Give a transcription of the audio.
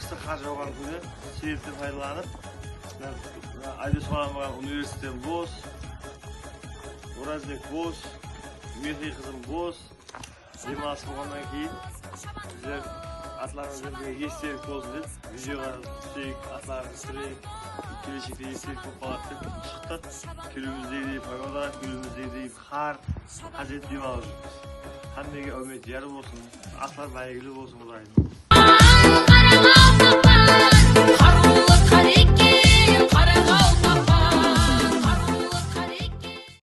ыстық қар жауған күні себепті пайдаланып, Айдос Маламаған университеті бос, Оразбек бос, Мехри қызым бос. Демалыс болғаннан кейін біздер атларымызбен бірге естелік болсын деп, видеоға түстейік, атларымыз түсірейік, келешекте естелік болып қалады деп шықтық. Келуіміздегідей погода, келуіміздегідей қар, қажет демалып жүрміз. Hammaga umid yor bo'lsin, atlар baygili bo'lsin, Xudoyim.